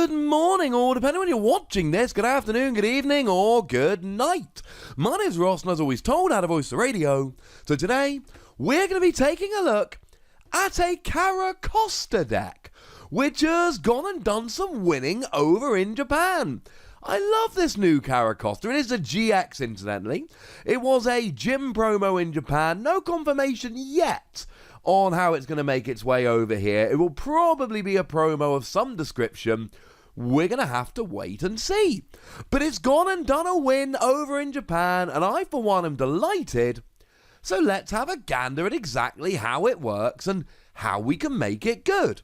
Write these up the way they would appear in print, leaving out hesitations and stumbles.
Good morning, or depending on when you're watching this, good afternoon, good evening, or good night. My name's Ross, and as always told, out of Voice the Radio. So today, we're going to be taking a look at a Carracosta deck, which has gone and done some winning over in Japan. I love this new Carracosta. It is a GX, incidentally. It was a gym promo in Japan. No confirmation yet on how it's going to make its way over here. It will probably be a promo of some description. We're going to have to wait and see. But it's gone and done a win over in Japan, and I, for one, am delighted. So let's have a gander at exactly how it works and how we can make it good.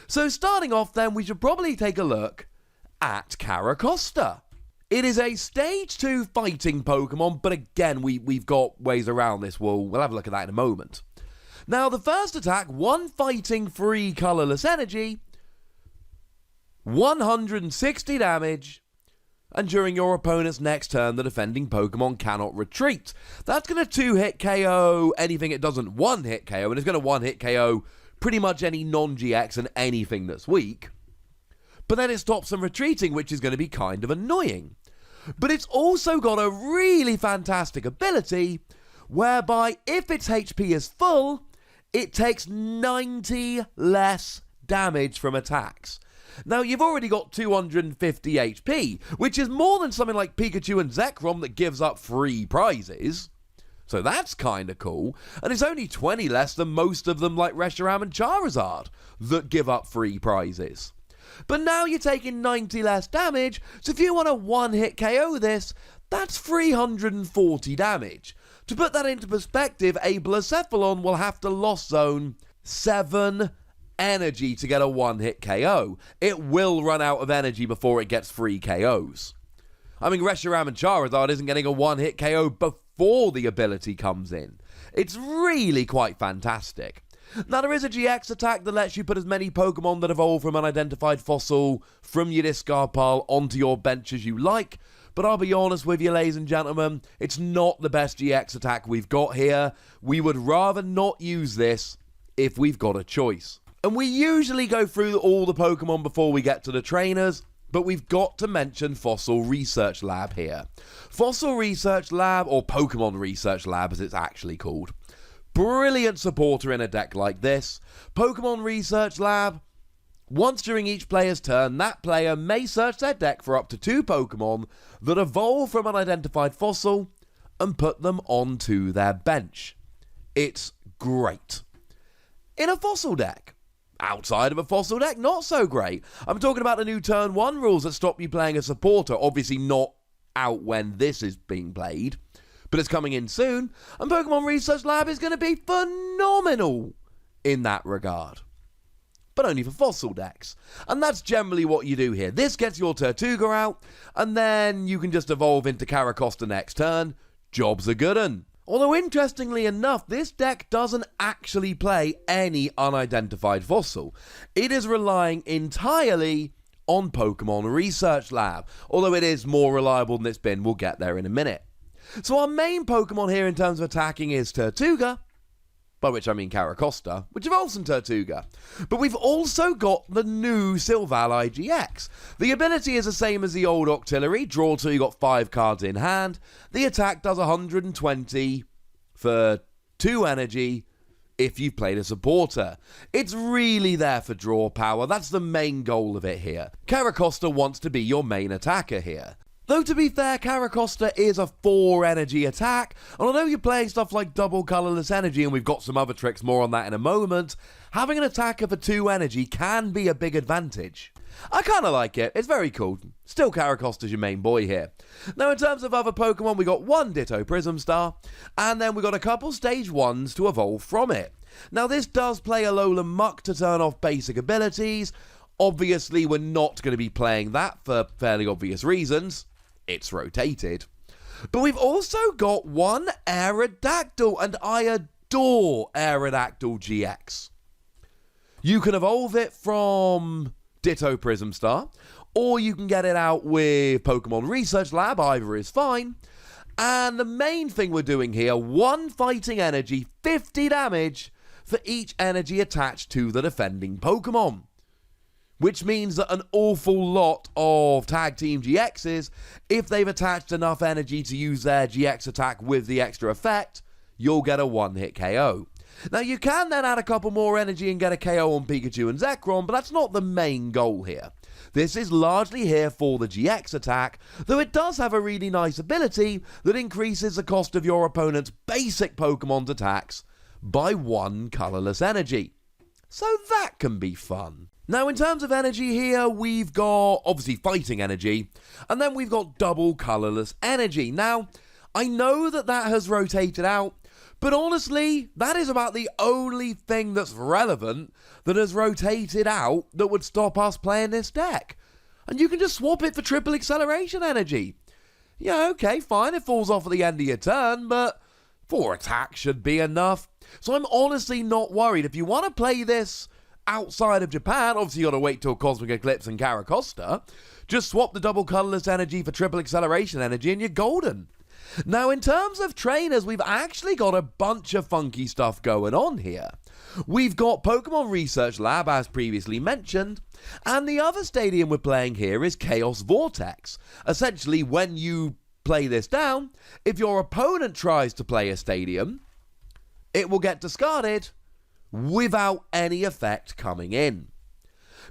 So starting off then, we should probably take a look at Carracosta. It is a Stage 2 fighting Pokemon, but again, we've got ways around this. We'll have a look at that in a moment. Now, the first attack, 1 fighting, 3 colorless energy, 160 damage, and during your opponent's next turn, the defending Pokemon cannot retreat. That's going to 2-hit KO anything it doesn't 1-hit KO, and it's going to 1-hit KO pretty much any non-GX and anything that's weak. But then it stops them retreating, which is going to be kind of annoying. But it's also got a really fantastic ability, whereby if its HP is full, it takes 90 less damage from attacks. Now, you've already got 250 HP, which is more than something like Pikachu and Zekrom that gives up free prizes. So that's kind of cool. And it's only 20 less than most of them like Reshiram and Charizard that give up free prizes. But now you're taking 90 less damage, so if you want to one-hit KO this, that's 340 damage. To put that into perspective, a Blacephalon will have to Lost Zone 7 energy to get a one-hit KO. It will run out of energy before it gets 3 KOs. I mean, Reshiram and Charizard isn't getting a one-hit KO before the ability comes in. It's really quite fantastic. Now, there is a GX attack that lets you put as many Pokemon that evolve from unidentified fossil from your discard pile onto your bench as you like. But I'll be honest with you, ladies and gentlemen, it's not the best GX attack we've got here. We would rather not use this if we've got a choice. And we usually go through all the Pokemon before we get to the trainers, but we've got to mention Fossil Research Lab here. Fossil Research Lab, or Pokemon Research Lab as it's actually called. Brilliant supporter in a deck like this. Pokemon Research Lab. Once during each player's turn, that player may search their deck for up to 2 Pokemon that evolve from an unidentified fossil and put them onto their bench. It's great. In a fossil deck. Outside of a fossil deck, not so great. I'm talking about the new Turn 1 rules that stop you playing a supporter, obviously not out when this is being played, but it's coming in soon, and Pokemon Research Lab is going to be phenomenal in that regard. But only for fossil decks. And that's generally what you do here. This gets your Tortuga out, and then you can just evolve into Carracosta next turn. Job's a good un. Although interestingly enough, this deck doesn't actually play any unidentified fossil. It is relying entirely on Pokemon Research Lab, although it is more reliable than it's been. We'll get there in a minute. So our main Pokemon here in terms of attacking is Tortuga, by which I mean Carracosta, which evolves in Tortuga. But we've also got the new Silvally GX. The ability is the same as the old Octillery. Draw till you got 5 cards in hand. The attack does 120 for 2 energy if you've played a supporter. It's really there for draw power. That's the main goal of it here. Carracosta wants to be your main attacker here. Though to be fair, Carracosta is a 4 energy attack, and although you're playing stuff like double colourless energy, and we've got some other tricks more on that in a moment, having an attacker for 2 energy can be a big advantage. I kind of like it, it's very cool. Still Carracosta's your main boy here. Now in terms of other Pokemon, we got 1 Ditto Prism Star, and then we got a couple Stage 1s to evolve from it. Now this does play Alolan Muck to turn off basic abilities. Obviously we're not going to be playing that for fairly obvious reasons. It's rotated. But we've also got 1 Aerodactyl, and I adore Aerodactyl GX. You can evolve it from Ditto Prism Star, or you can get it out with Pokemon Research Lab, either is fine. And the main thing we're doing here, 1 fighting energy, 50 damage for each energy attached to the defending Pokemon. which means that an awful lot of tag team GXs, if they've attached enough energy to use their GX attack with the extra effect, you'll get a one-hit KO. Now, you can then add a couple more energy and get a KO on Pikachu and Zekrom, but that's not the main goal here. This is largely here for the GX attack, though it does have a really nice ability that increases the cost of your opponent's basic Pokemon's attacks by 1 colourless energy. So that can be fun. Now, in terms of energy here, we've got, obviously, fighting energy, and then we've got double colourless energy. Now, I know that has rotated out, but honestly, that is about the only thing that's relevant that has rotated out that would stop us playing this deck. And you can just swap it for triple acceleration energy. Yeah, okay, fine, it falls off at the end of your turn, but 4 attacks should be enough. So I'm honestly not worried. If you want to play this outside of Japan, obviously you got to wait till Cosmic Eclipse and Carracosta, just swap the double colourless energy for triple acceleration energy and you're golden. Now, in terms of trainers, we've actually got a bunch of funky stuff going on here. We've got Pokemon Research Lab, as previously mentioned, and the other stadium we're playing here is Chaos Vortex. Essentially, when you play this down, if your opponent tries to play a stadium, it will get discarded without any effect coming in.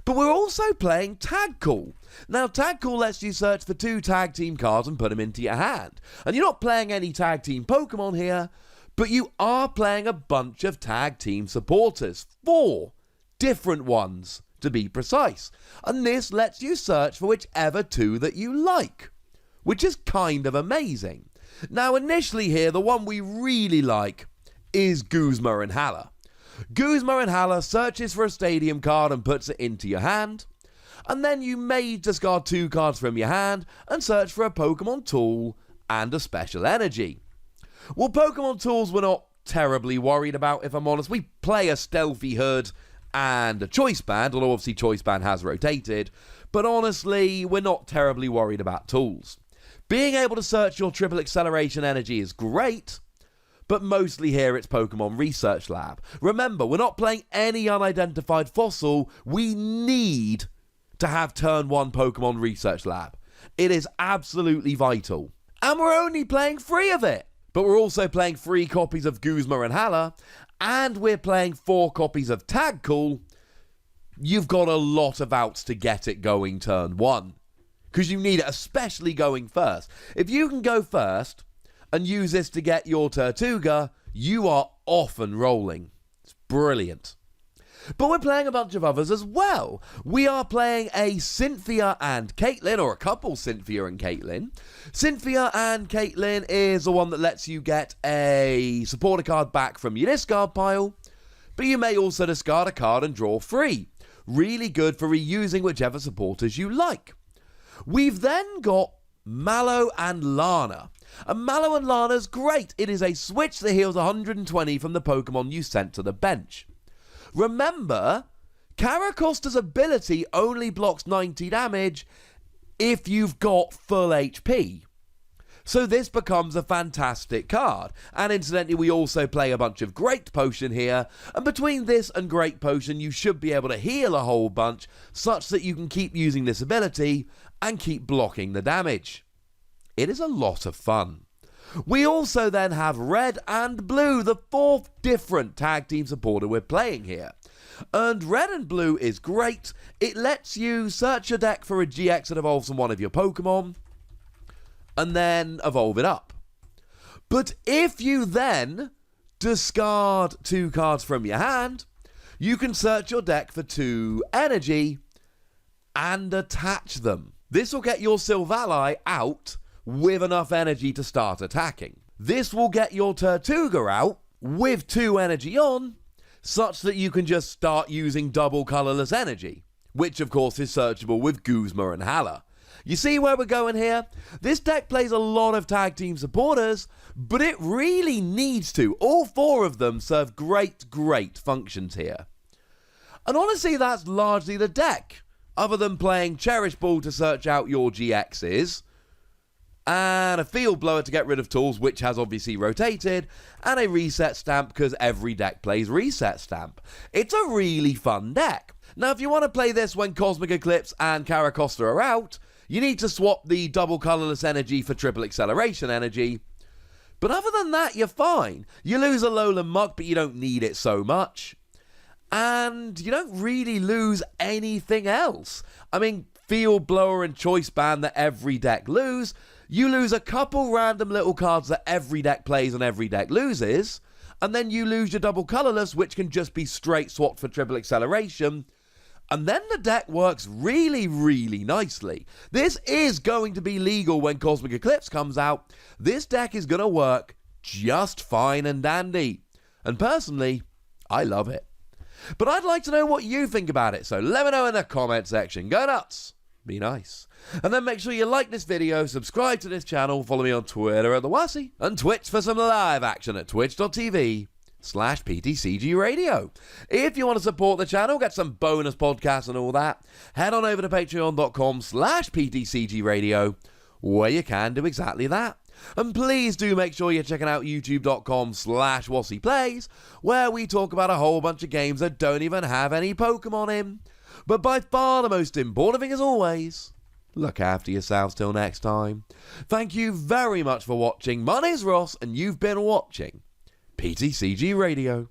But we're also playing Tag Call. Now, Tag Call lets you search for 2 tag team cards and put them into your hand. And you're not playing any tag team Pokemon here, but you are playing a bunch of tag team supporters. 4 different ones, to be precise. And this lets you search for whichever 2 that you like, which is kind of amazing. Now, initially here, the one we really like is Guzma and Hala. Guzma and Hala searches for a stadium card and puts it into your hand, and then you may discard 2 cards from your hand and search for a Pokemon tool and a special energy. Well, Pokemon tools we're not terribly worried about, if I'm honest. We play a Stealthy Hood and a Choice Band, although obviously Choice Band has rotated, but honestly, we're not terribly worried about tools. Being able to search your triple acceleration energy is great, but mostly here it's Pokemon Research Lab. Remember, we're not playing any unidentified fossil. We need to have turn 1 Pokemon Research Lab. It is absolutely vital. And we're only playing 3 of it. But we're also playing 3 copies of Guzma and Hala, and we're playing 4 copies of Tag Call. You've got a lot of outs to get it going turn 1. Because you need it, especially going first. If you can go first and use this to get your Tortuga, you are off and rolling. It's brilliant. But we're playing a bunch of others as well. We are playing a Cynthia and Caitlin, or a couple Cynthia and Caitlin. Cynthia and Caitlin is the one that lets you get a supporter card back from your discard pile, but you may also discard a card and draw 3. Really good for reusing whichever supporters you like. We've then got Mallow and Lana. And Mallow and Lana's great. It is a switch that heals 120 from the Pokemon you sent to the bench. Remember, Carracosta's ability only blocks 90 damage if you've got full HP. So this becomes a fantastic card. And incidentally, we also play a bunch of Great Potion here. And between this and Great Potion, you should be able to heal a whole bunch, such that you can keep using this ability and keep blocking the damage. It is a lot of fun. We also then have Red and Blue, the 4th different tag team supporter we're playing here. And Red and Blue is great. It lets you search your deck for a GX that evolves from one of your Pokemon, and then evolve it up. But if you then discard 2 cards from your hand, you can search your deck for 2 energy and attach them. This will get your Silvally out with enough energy to start attacking. This will get your Tortuga out with 2 energy on, such that you can just start using double colourless energy, which of course is searchable with Guzma and Hala. You see where we're going here? This deck plays a lot of tag team supporters, but it really needs to. All 4 of them serve great functions here. And honestly, that's largely the deck, other than playing Cherish Ball to search out your GXs, and a field blower to get rid of tools, which has obviously rotated, and a reset stamp because every deck plays reset stamp. It's a really fun deck. Now, if you want to play this when Cosmic Eclipse and Carracosta are out, you need to swap the double colorless energy for triple acceleration energy. But other than that, you're fine. You lose a Alolan Muck, but you don't need it so much. And you don't really lose anything else. I mean, Field Blower and Choice Band that every deck lose. You lose a couple random little cards that every deck plays and every deck loses. And then you lose your double colorless, which can just be straight swapped for triple acceleration. And then the deck works really, really nicely. This is going to be legal when Cosmic Eclipse comes out. This deck is going to work just fine and dandy. And personally, I love it. But I'd like to know what you think about it, so let me know in the comment section. Go nuts! Be nice. And then make sure you like this video, subscribe to this channel, follow me on Twitter at TheWussy, and Twitch for some live action at twitch.tv/PTCG Radio. If you want to support the channel, get some bonus podcasts and all that, head on over to patreon.com/PTCG Radio, where you can do exactly that. And please do make sure you're checking out youtube.com/WussyPlays, where we talk about a whole bunch of games that don't even have any Pokemon in. But by far the most important thing, as always, look after yourselves till next time. Thank you very much for watching. My name's Ross, and you've been watching PTCG Radio.